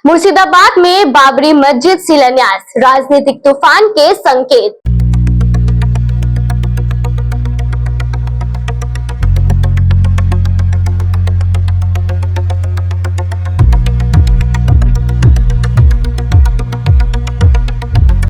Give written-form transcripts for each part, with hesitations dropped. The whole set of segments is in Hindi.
मुर्शिदाबाद में बाबरी मस्जिद शिलान्यास, राजनीतिक तूफान के संकेत।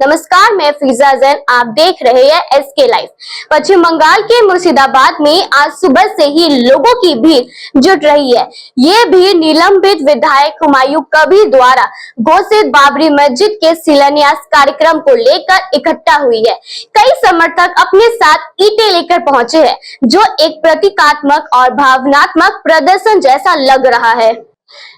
नमस्कार, मैं फिजा जैन, आप देख रहे हैं एसके लाइव। पश्चिम बंगाल के मुर्शिदाबाद में आज सुबह से ही लोगों की भीड़ जुट रही है। ये भीड़ निलंबित विधायक हुमायूं कबीर द्वारा घोषित बाबरी मस्जिद के शिलान्यास कार्यक्रम को लेकर इकट्ठा हुई है। कई समर्थक अपने साथ ईंटें लेकर पहुंचे हैं, जो एक प्रतीकात्मक और भावनात्मक प्रदर्शन जैसा लग रहा है।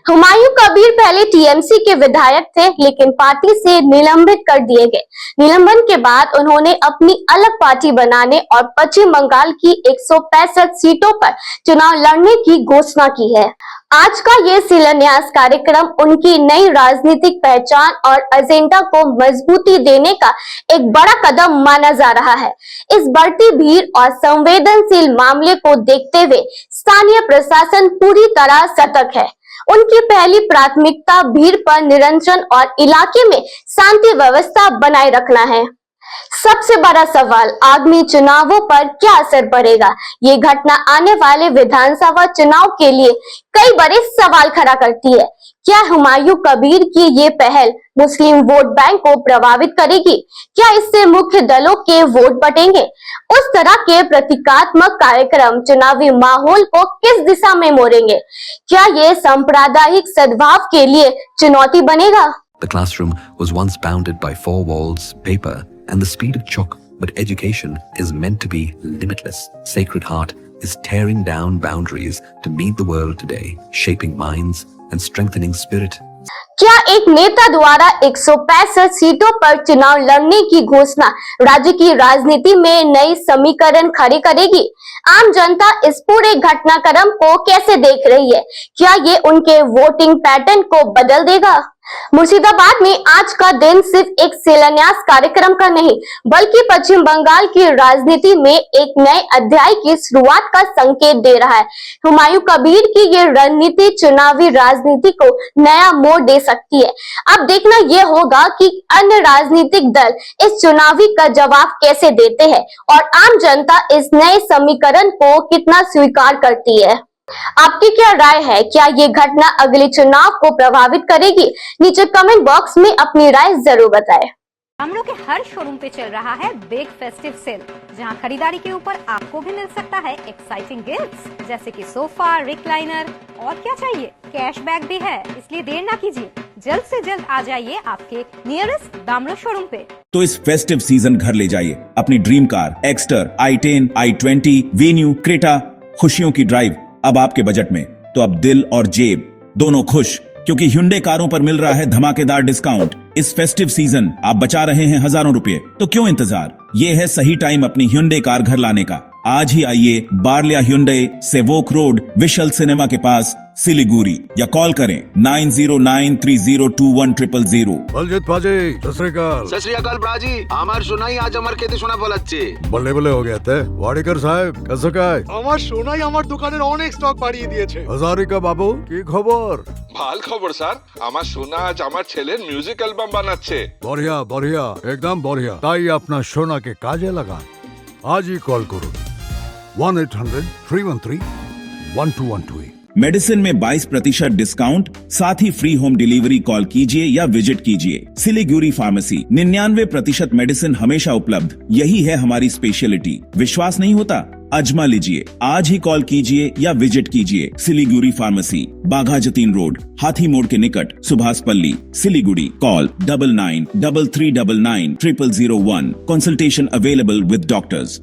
हुमायूं कबीर पहले टीएमसी के विधायक थे, लेकिन पार्टी से निलंबित कर दिए गए। निलंबन के बाद उन्होंने अपनी अलग पार्टी बनाने और पश्चिम बंगाल की 165 सीटों पर चुनाव लड़ने की घोषणा की है। आज का ये शिलान्यास कार्यक्रम उनकी नई राजनीतिक पहचान और एजेंडा को मजबूती देने का एक बड़ा कदम माना जा रहा है। इस बढ़ती भीड़ और संवेदनशील मामले को देखते हुए स्थानीय प्रशासन पूरी तरह सतर्क है। उनकी पहली प्राथमिकता भीड़ पर नियंत्रण और इलाके में शांति व्यवस्था बनाए रखना है। सबसे बड़ा सवाल, आगामी चुनावों पर क्या असर पड़ेगा? ये घटना आने वाले विधानसभा चुनाव के लिए कई बड़े सवाल खड़ा करती है। क्या हुमायूं कबीर की ये पहल मुस्लिम वोट बैंक को प्रभावित करेगी? क्या इससे मुख्य दलों के वोट बटेंगे? उस तरह के प्रतीकात्मक कार्यक्रम चुनावी माहौल को किस दिशा में मोड़ेंगे? क्या ये सांप्रदायिक सद्भाव के लिए चुनौती बनेगा? The classroom was once bounded by four walls, paper, and the speed of chalk, but education is meant to be limitless. Sacred Heart is tearing down boundaries to meet the world today, shaping minds and strengthening spirit. क्या एक नेता द्वारा 165 सीटों पर चुनाव लड़ने की घोषणा राज्य की राजनीति में नई समीकरण खड़ी करेगी? आम जनता इस पूरे घटनाक्रम को कैसे देख रही है? क्या ये उनके वोटिंग पैटर्न को बदल देगा? मुर्शिदाबाद में आज का दिन सिर्फ एक शिलान्यास कार्यक्रम का नहीं, बल्कि पश्चिम बंगाल की राजनीति में एक नए अध्याय की शुरुआत का संकेत दे रहा है। हुमायूं कबीर की ये रणनीति चुनावी राजनीति को नया मोड़ दे सकती है। अब देखना यह होगा कि अन्य राजनीतिक दल इस चुनावी का जवाब कैसे देते हैं और आम जनता इस नए समीकरण को कितना स्वीकार करती है। आपकी क्या राय है? क्या ये घटना अगले चुनाव को प्रभावित करेगी? नीचे कमेंट बॉक्स में अपनी राय जरूर बताएं। हम लोग के हर शोरूम पे चल रहा है बिग फेस्टिव सेल, जहां खरीदारी के ऊपर आपको भी मिल सकता है एक्साइटिंग गिफ्ट्स, जैसे कि सोफा, रिक्लाइनर और क्या चाहिए, कैशबैक भी है। इसलिए देर ना कीजिए, जल्द से जल्द आ जाइए आपके नियरेस्ट दामलो शोरूम पे। तो इस फेस्टिव सीजन घर ले जाइए अपनी dream car Exter, i10, i20, venue, Creta. खुशियों की ड्राइव अब आपके बजट में, तो अब दिल और जेब दोनों खुश, क्योंकि Hyundai कारों पर मिल रहा है धमाकेदार डिस्काउंट। इस फेस्टिव सीजन आप बचा रहे हैं हजारों रुपए, तो क्यों इंतजार? ये है सही टाइम अपनी Hyundai कार घर लाने का। आज ही आइए बार्लिया Hyundai, सेवोक रोड, विशाल सिनेमा के पास, सिलीगुड़ी, या कॉल करें 9093021000। বলজিৎ ভাজি সসরিকাল সসরিকাল ব্রাজি আমার সোনাই আজ আমার খেতে শোনা বলাচ্ছে বলে বলে हो गया थे ওয়াডিকার সাহেব कैसे काय আমার সোনাই আমার দোকানের অনেক স্টক বাড়িয়ে দিয়েছে। হাজারিকা বাবু কি খবর? ভাল খবর স্যার, আমার সোনা আজ আমার ছেলের মিউজিক অ্যালবাম বানাচ্ছে। बढ़िया बढ़िया एकदम बढ़िया। তাই আপনার সোনাকে কাজে লাগান, আজই কল করুন 1-800-313-1212। मेडिसिन में 22% डिस्काउंट, साथ ही फ्री होम डिलीवरी। कॉल कीजिए या विजिट कीजिए सिलीगुड़ी फार्मेसी। 99% मेडिसिन हमेशा उपलब्ध, यही है हमारी स्पेशलिटी। विश्वास नहीं होता? अजमा लीजिए। आज ही कॉल कीजिए या विजिट कीजिए सिलीगुड़ी फार्मेसी, बाघा जतीन रोड, हाथी मोड़ के निकट, सुभाष पल्ली, Siliguri. Call 9933990001। Consultation available with doctors.